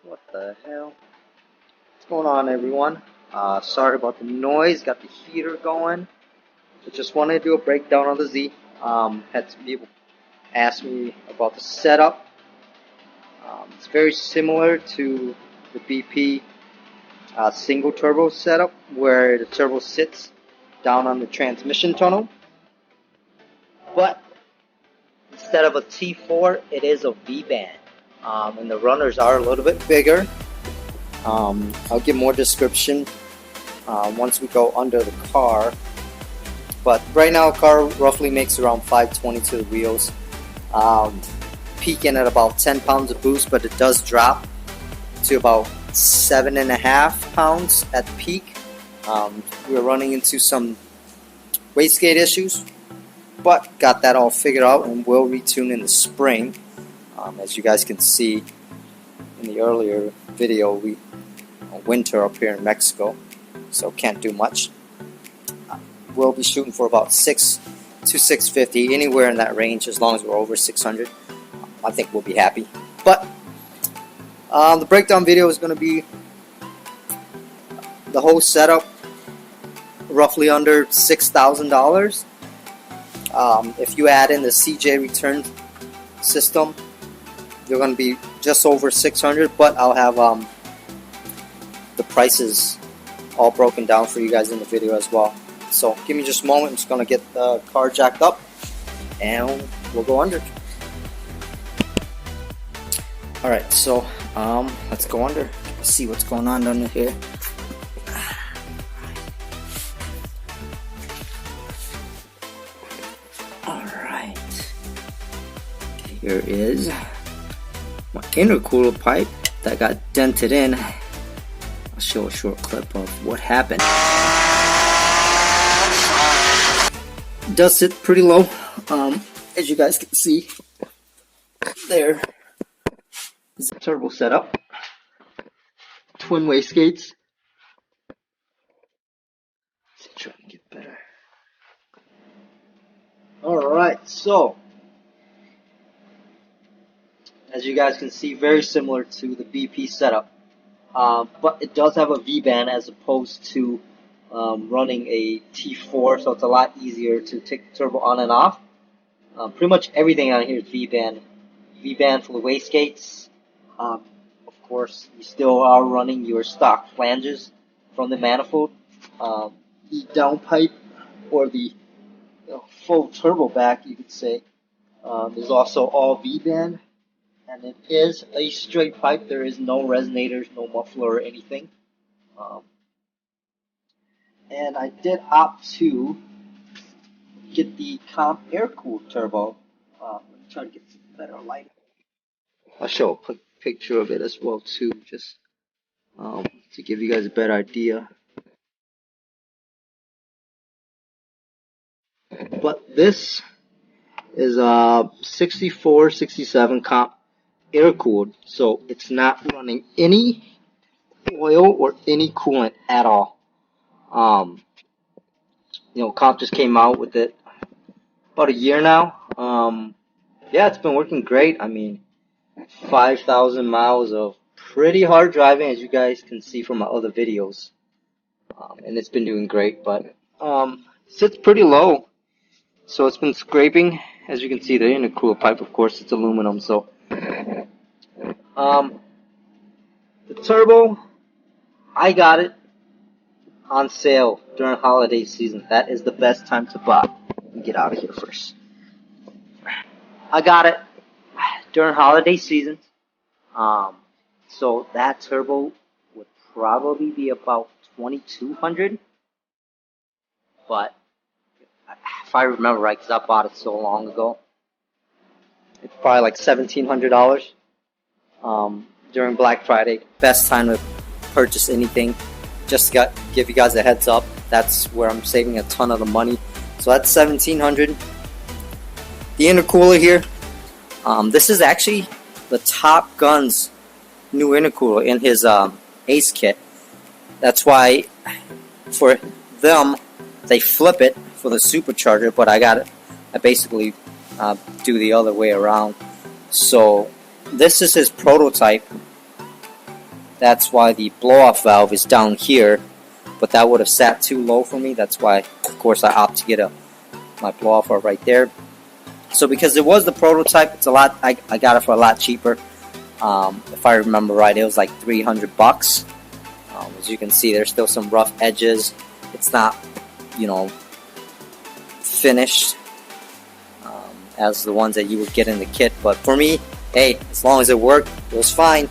What the hell? What's going on, everyone? Sorry about the noise. Got the heater going. I just wanted to do a breakdown on the Z. Had some people ask me about the setup. It's very similar to the BP single turbo setup, where the turbo sits down on the transmission tunnel. But instead of a T4, it is a V-band. And the runners are a little bit bigger. I'll give more description once we go under the car. But right now, the car roughly makes around 520 to the wheels, peaking at about 10 pounds of boost, but it does drop to about 7.5 pounds at the peak. We're running into some wastegate issues, but got that all figured out, and we'll retune in the spring. As you guys can see in the earlier video, we winter up here in Mexico, so can't do much. We'll be shooting for about 6 to 650, anywhere in that range, as long as we're over 600. I think we'll be happy. But the breakdown video is going to be the whole setup, roughly under $6,000. If you add in the CJ return system, they're going to be just over 600, but I'll have the prices all broken down for you guys in the video as well. So give me just a moment. I'm just going to get the car jacked up and we'll go under. Alright, so let's go under. Let's see what's going on under here. Alright, here is my intercooler pipe that got dented in. I'll show a short clip of what happened. It does sit pretty low, as you guys can see. There is the turbo setup. Twin wastegates. Let's try to get better. Alright, so as you guys can see, very similar to the BP setup, but it does have a V-band as opposed to running a T4, so it's a lot easier to take the turbo on and off. Pretty much everything on here is V-band. V-band for the wastegates. Of course, you still are running your stock flanges from the manifold. The down pipe, or the full turbo back, you could say, is also all V-band. And it is a straight pipe. There is no resonators, no muffler or anything. And I did opt to get the comp air-cooled turbo. Let me try to get some better light. I'll show a quick picture of it as well too, just to give you guys a better idea. But this is a 64, 67 comp air-cooled, so it's not running any oil or any coolant at all. Comp just came out with it about a year now. Yeah, it's been working great. I mean, 5,000 miles of pretty hard driving, as you guys can see from my other videos, and it's been doing great. But sits pretty low, so it's been scraping. As you can see, the intercooler pipe, of course, it's aluminum, so the turbo, I got it on sale during holiday season. That is the best time to buy. Let me get out of here first. I got it during holiday season. So that turbo would probably be about $2,200. But if I remember right, because I bought it so long ago, it's probably like $1,700 during Black Friday. Best time to purchase anything. Just to give you guys a heads up, that's where I'm saving a ton of the money. So that's $1,700. The intercooler here, this is actually the Top Gun's new intercooler in his Ace kit. That's why for them they flip it for the supercharger, but I basically do the other way around. So this is his prototype, That's why the blow-off valve is down here, but that would have sat too low for me. That's why, of course, I opt to get my blow-off valve right there. So because it was the prototype, it's a lot. I got it for a lot cheaper. If I remember right, it was like $300. As you can see, there's still some rough edges. It's not, you know, finished as the ones that you would get in the kit. But for me, hey, as long as it worked, it was fine.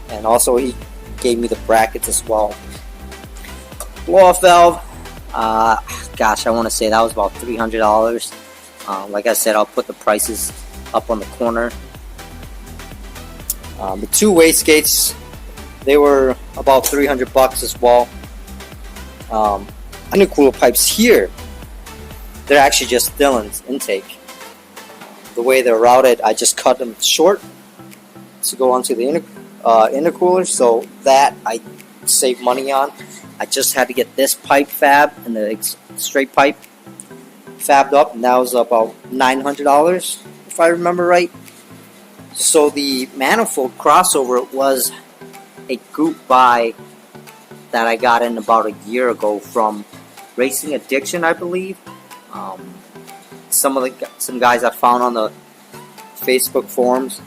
And also, he gave me the brackets as well. Blow-off valve. Gosh, I want to say that was about $300. Like I said, I'll put the prices up on the corner. The two wastegates, they were about $300 as well. Intercooler pipes here, they're actually just still in intake. The way they're routed, I just cut them short to go onto the intercooler, so that I save money on. I just had to get this pipe fab and the straight pipe fabbed up, and that was about $900 if I remember right. So the Manifold Crossover was a group buy that I got in about a year ago from Racing Addiction, I believe. Some guys I found on the Facebook forums.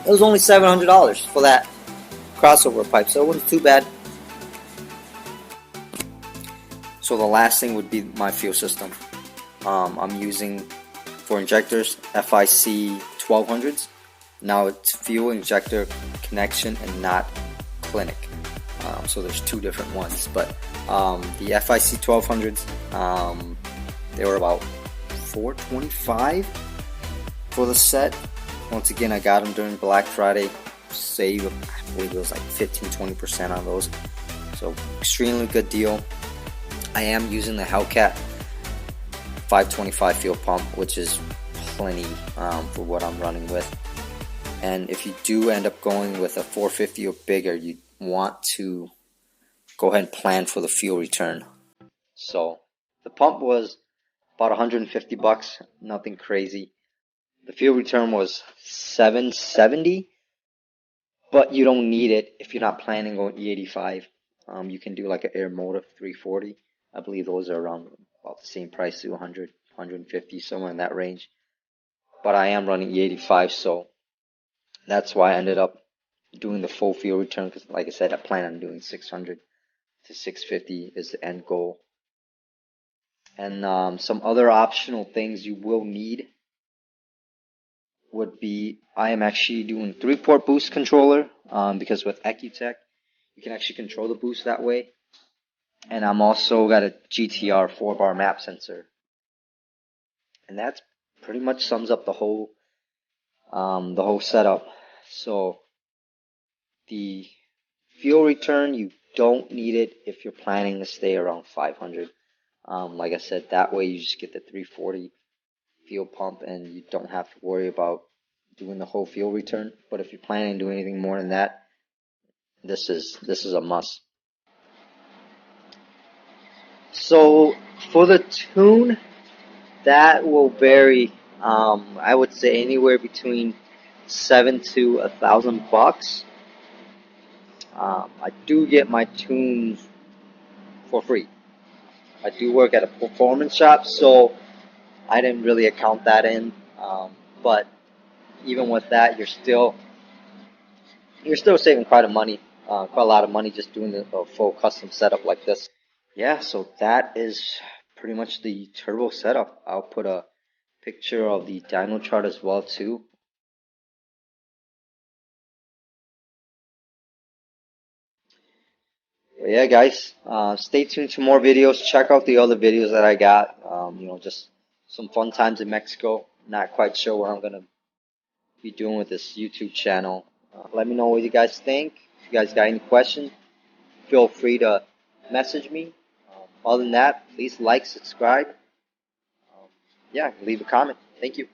It was only $700 for that crossover pipe, so it wasn't too bad. So the last thing would be my fuel system. I'm using for injectors FIC 1200s. Now it's fuel injector connection and not clinic. So there's two different ones, but the FIC 1200s, they were about $425 for the set. Once again, I got them during Black Friday save. I believe it was like 15-20% on those, so extremely good deal. I am using the Hellcat 525 fuel pump, which is plenty for what I'm running with. And if you do end up going with a 450 or bigger, you want to go ahead and plan for the fuel return. So the pump was about $150, nothing crazy. The fuel return was $770, but you don't need it if you're not planning on E85. You can do like an Air Motive 340. I believe those are around about the same price, to 100, 150, somewhere in that range. But I am running E85, so that's why I ended up doing the full fuel return, because like I said, I plan on doing 600 to 650 is the end goal. And some other optional things you will need would be, I am actually doing 3-port boost controller, because with Ecutech you can actually control the boost that way. And I'm also got a GTR 4-bar map sensor, and that's pretty much sums up the whole setup. So the fuel return, you don't need it if you're planning to stay around 500. Like I said, that way you just get the 340 fuel pump and you don't have to worry about doing the whole fuel return. But if you're planning to do anything more than that, this is a must. So for the tune, that will vary. I would say anywhere between $700 to $1,000. I do get my tunes for free. I do work at a performance shop, so I didn't really account that in. But even with that, you're still saving quite a lot of money just doing a full custom setup like this. Yeah, so that is pretty much the turbo setup. I'll put a picture of the dyno chart as well too. But yeah, guys, stay tuned to more videos. Check out the other videos that I got. Just some fun times in Mexico. Not quite sure what I'm gonna be doing with this YouTube channel. Let me know what you guys think. If you guys got any questions, feel free to message me. Other than that, please like, subscribe. Leave a comment. Thank you.